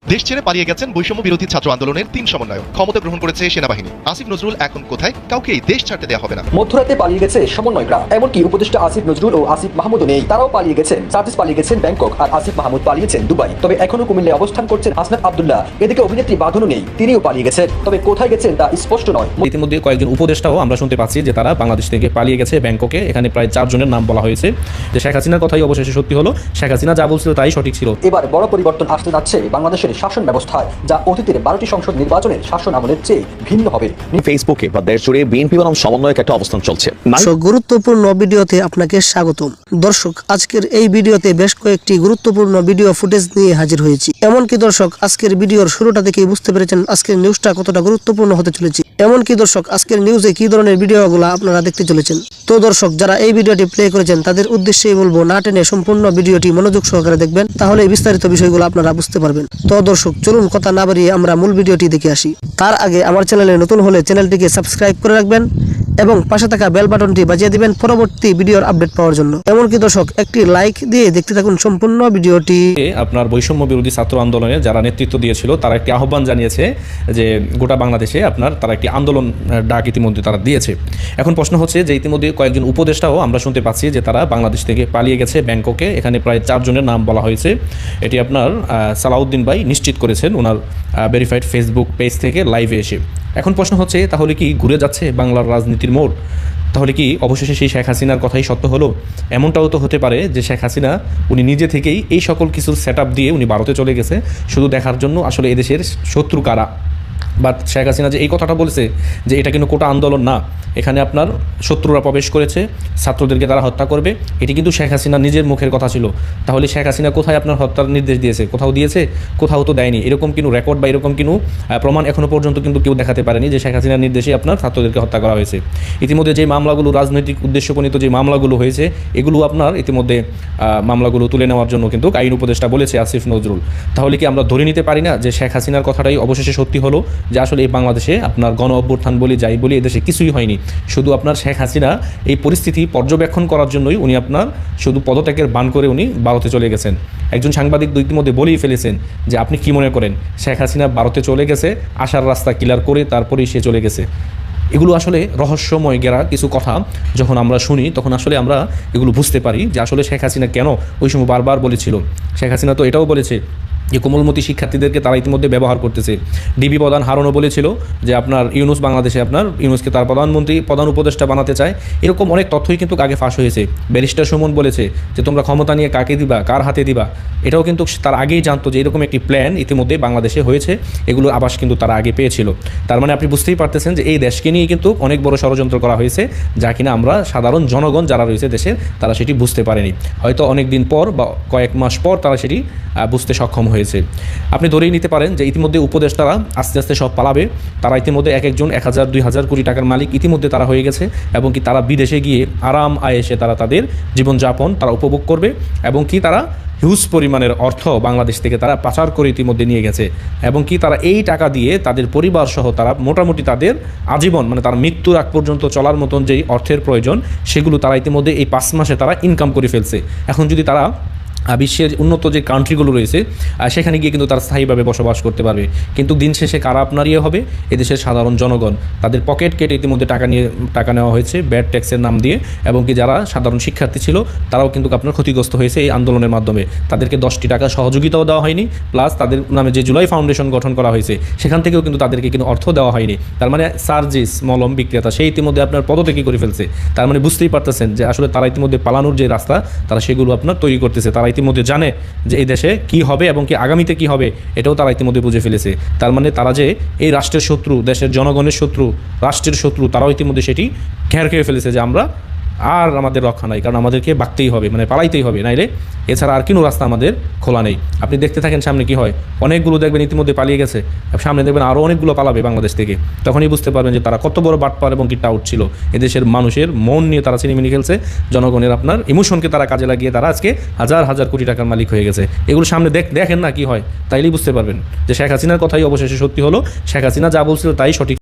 দেশ ছেড়ে পালিয়ে গেছেন বৈষম্য বিরোধী ছাত্র আন্দোলনের ৩ সমন্বয়ক। ক্ষমতা গ্রহণ করেছে সেনাবাহিনী। আসিফ নজরুল এখন কোথায়? কাউকেই দেশ ছাড়তে দেওয়া হবে না। মধ্যরাতে পালিয়ে গেছে সমন্বয়করা। এমনকি উপদেষ্টা আসিফ নজরুল ও আসিফ মাহমুদও নেই, তারাও পালিয়ে গেছেন। সার্জিস পালিয়ে গেছেন ব্যাংকক, আর আসিফ মাহমুদ পালিয়েছেন দুবাই। তবে এখনো কুমিল্লায় অবস্থান করছেন হাসনাত আব্দুল্লাহ। এদিকে অভিনেত্রী বাঁধনও নেই, তিনিও পালিয়ে গেছেন। তবে কোথায় গেছেন তা স্পষ্ট নয়। ইতিমধ্যে কয়েকজন উপদেষ্টাও আমরা শুনতে পাচ্ছি যে তারা বাংলাদেশ থেকে পালিয়ে গেছে ব্যাংককে। এখানে প্রায় 4 জনের নাম বলা হয়েছে। যে শেখ হাসিনার কথাই অবশেষে সত্যি হলো। শেখ হাসিনা যা বলছিল তাই সঠিক ছিল। এবার বড় পরিবর্তন আসতে যাচ্ছে বাংলাদেশের শাসন ব্যবস্থায়, যা অতীতের 12টি সংসদ নির্বাচনের শাসন আমলের চেয়ে ভিন্ন হবে। ফেসবুকে বা দেশ জুড়ে বিএনপি বনাম সমন্বয়ক একটা অবস্থান চলছে। গুরুত্বপূর্ণ ভিডিওতে আপনাকে স্বাগতম। দর্শক, আজকের এই ভিডিওতে বেশ কয়েকটি গুরুত্বপূর্ণ ভিডিও ফুটেজ নিয়ে হাজির হয়েছি। এমনকি দর্শক, আজকের ভিডিওর শুরুটা দেখেই বুঝতে পেরেছেন আজকের নিউজটা কতটা গুরুত্বপূর্ণ হতে চলেছে। এমনকি দর্শক, আজকের নিউজে কি ধরনের ভিডিওগুলো আপনারা দেখতে চলেছেন। তো দর্শক, যারা এই ভিডিওটি প্লে করেছেন তাদের উদ্দেশ্যেই বলবো, না টেনে সম্পূর্ণ ভিডিওটি মনোযোগ সহকারে দেখবেন, তাহলে বিস্তারিত বিষয়গুলো আপনারা বুঝতে পারবেন। তো দর্শক, চলুন কথা না বাড়িয়ে আমরা মূল ভিডিওটি দেখে আসি। তার আগে আমার চ্যানেলে নতুন হলে চ্যানেলটিকে সাবস্ক্রাইব করে রাখবেন এবং পাশে থাকা বেল বাটনটি বাজিয়ে দিবেন পরবর্তী ভিডিওর আপডেট পাওয়ার জন্য। এমনকি দর্শক, একটি লাইক দিয়ে দেখতে থাকুন সম্পূর্ণ ভিডিওটি। আপনার বৈষম্য বিরোধী ছাত্র আন্দোলনে যারা নেতৃত্ব দিয়েছিল তারা একটি আহ্বান জানিয়েছে যে গোটা বাংলাদেশে তারা একটি আন্দোলন ডাক ইতিমধ্যে তারা দিয়েছে। এখন প্রশ্ন হচ্ছে যে ইতিমধ্যে কয়েকজন উপদেষ্টাও আমরা শুনতে পাচ্ছি যে তারা বাংলাদেশ থেকে পালিয়ে গেছে ব্যাংককে। এখানে প্রায় 4 জনের নাম বলা হয়েছে। এটি আপনার সালাউদ্দিন ভাই নিশ্চিত করেছেন ওনার ভেরিফাইড ফেসবুক পেজ থেকে লাইভে এসে। এখন প্রশ্ন হচ্ছে, তাহলে কি ঘুরে যাচ্ছে বাংলার রাজনীতির মোড়? তাহলে কি অবশেষে সেই শেখ হাসিনার কথাই সত্য হলো? এমনটাও তো হতে পারে যে শেখ হাসিনা উনি নিজে থেকেই এই সকল কিছু সেট আপ দিয়ে উনি ভারতে চলে গেছে শুধু দেখার জন্য আসলে এদেশের শত্রু কারা। বাট শেখ হাসিনা যে এই কথাটা বলেছে যে এটা কিন্তু কোটা আন্দোলন না, এখানে আপনার শত্রুরা প্রবেশ করেছে, ছাত্রদেরকে তারা হত্যা করবে, এটি কিন্তু শেখ হাসিনা নিজের মুখের কথা ছিল। তাহলে শেখ হাসিনা কোথায় আপনার হত্যার নির্দেশ দিয়েছে? কোথাও দিয়েছে? কোথাও তো দেয়নি। এরকম কিন্তু রেকর্ড বা এরকম কিন্তু প্রমাণ এখনও পর্যন্ত কিন্তু কেউ দেখাতে পারেনি যে শেখ হাসিনার নির্দেশে আপনার ছাত্রদেরকে হত্যা করা হয়েছে। ইতিমধ্যে যে মামলাগুলো রাজনৈতিক উদ্দেশ্যপ্রণীত যে মামলাগুলো হয়েছে এগুলো আপনার ইতিমধ্যে মামলাগুলো তুলে নেওয়ার জন্য কিন্তু আইন উপদেষ্টা বলেছে আসিফ নজরুল। তাহলে কি আমরা ধরে নিতে পারি না যে শেখ হাসিনার কথাটাই অবশেষে সত্যি হলো, যে আসলে এই বাংলাদেশে আপনার গণ অভ্যুত্থান বলি যাই বলি এদেশে কিছুই হয়নি, শুধু আপনার শেখ হাসিনা এই পরিস্থিতি পর্যবেক্ষণ করার জন্যই উনি আপনার শুধু পদত্যাগের বান করে উনি ভারতে চলে গেছেন। একজন সাংবাদিক ইতিমধ্যে বলেই ফেলেছেন যে আপনি কি মনে করেন শেখ হাসিনা ভারতে চলে গেছে, আসার রাস্তা ক্লিয়ার করে তারপরেই সে চলে গেছে? এগুলো আসলে রহস্যময় ঘেরা কিছু কথা যখন আমরা শুনি তখন আসলে আমরা এগুলো বুঝতে পারি যে আসলে শেখ হাসিনা কেন ওই সময় বারবার বলেছিল। শেখ হাসিনা তো এটাও বলেছে যে কোমলমতি শিক্ষার্থীদেরকে তারা ইতিমধ্যে ব্যবহার করতেছে। ডিবি প্রধান হারুনও বলেছিল যে আপনার ইউনুস বাংলাদেশে ইউনুসকে তার প্রধান উপদেষ্টা বানাতে চায়। এরকম অনেক তথ্যই কিন্তু আগে ফাঁস হয়েছে। ব্যারিস্টার সুমন বলেছে যে তোমরা ক্ষমতা নিয়ে কাকে দিবা, কার হাতে দিবা, এটাও কিন্তু তার আগেই জানতো যে এরকম একটি প্ল্যান ইতিমধ্যে বাংলাদেশে হয়েছে। এগুলোর আভাস কিন্তু তারা আগে পেয়েছিল। তার মানে আপনি বুঝতেই পারতেছেন যে এই দেশকে নিয়ে কিন্তু অনেক বড় ষড়যন্ত্র করা হয়েছে, যা কিনা আমরা সাধারণ জনগণ যারা রয়েছে দেশের তারা সেটি বুঝতে পারেনি। হয়তো অনেক দিন পর বা কয়েক মাস পর তারা সেটি বুঝতে সক্ষম হয়েছে। আপনি ধরেই নিতে পারেন যে ইতিমধ্যে উপদেষ্টারা আস্তে আস্তে সব পালাবে। তারা ইতিমধ্যে এক একজন 1000 2000 কোটি টাকার মালিক ইতিমধ্যে তারা হয়ে গেছে, এবং কি তারা বিদেশে গিয়ে আরাম আয়েসে তারা তাদের জীবনযাপন তারা উপভোগ করবে, এবং কি তারা হিউজ পরিমাণের অর্থ বাংলাদেশ থেকে তারা পাচার করে ইতিমধ্যে নিয়ে গেছে, এবং কি তারা এই টাকা দিয়ে তাদের পরিবার সহ তারা মোটামুটি তাদের আজীবন তার মৃত্যুর আগ পর্যন্ত চলার মতন যেই অর্থের প্রয়োজন সেগুলো তারা ইতিমধ্যে এই 5 মাসে তারা ইনকাম করে ফেলছে। এখন যদি তারা বিশ্বের উন্নত যে কান্ট্রিগুলো রয়েছে সেখানে গিয়ে কিন্তু তারা স্থায়ীভাবে বসবাস করতে পারবে, কিন্তু দিন শেষে কারা আপনার হবে? এদেশের সাধারণ জনগণ। তাদের পকেট কেটে ইতিমধ্যে টাকা নেওয়া হয়েছে ব্যাড ট্যাক্সের নাম দিয়ে, এবং কি যারা সাধারণ শিক্ষার্থী ছিল তারাও কিন্তু আপনার ক্ষতিগ্রস্ত হয়েছে এই আন্দোলনের মাধ্যমে। তাদেরকে 10টি টাকা সহযোগিতাও দেওয়া হয়নি, প্লাস তাদের নামে যে জুলাই ফাউন্ডেশন গঠন করা হয়েছে সেখান থেকেও কিন্তু তাদেরকে কিন্তু অর্থ দেওয়া হয়নি। তার মানে সার্জিস মলম বিক্রেতা সেই ইতিমধ্যে আপনার পদত্যাগী করে ফেলছে। তার মানে বুঝতেই পারতেছেন যে আসলে তারা ইতিমধ্যে পালানোর যে রাস্তা তারা সেগুলো আপনার তৈরি করতেছে। তারা ইতিমধ্যে জানে যে এই দেশে কি হবে এবং কি আগামীতে কি হবে এটাও তারা ইতিমধ্যে বুঝে ফেলেছে। তার মানে তারা যে এই রাষ্ট্রের শত্রু, দেশের জনগণের শত্রু, রাষ্ট্রের শত্রু, তারাও ইতিমধ্যে সেটি ঘের খেয়ে ফেলেছে যে আমরা আর আমাদের রক্ষা নাই, কারণ আমাদেরকে বাঁকতেই হবে, পালাইতেই হবে, নাইলে এছাড়া আর কোনো রাস্তা আমাদের খোলা নেই। আপনি দেখতে থাকেন সামনে কি হয়। অনেকগুলো দেখবেন ইতিমধ্যে পালিয়ে গেছে, সামনে দেখবেন আরও অনেকগুলো পালাবে বাংলাদেশ থেকে। তখনই বুঝতে পারবেন যে তারা কত বড় বাটপার এবং কি টাউট ছিল। এদেশের মানুষের মন নিয়ে তারা চিনিমিনি খেলছে, জনগণের ইমোশনকে তারা কাজে লাগিয়ে তারা আজকে 1000 কোটি টাকার মালিক হয়ে গেছে। এগুলো সামনে দেখেন না কি হয়, তাইলেই বুঝতে পারবেন যে শেখ হাসিনার কথাই অবশেষে সত্যি হলো। শেখ হাসিনা যা বলছিল তাই সঠিক।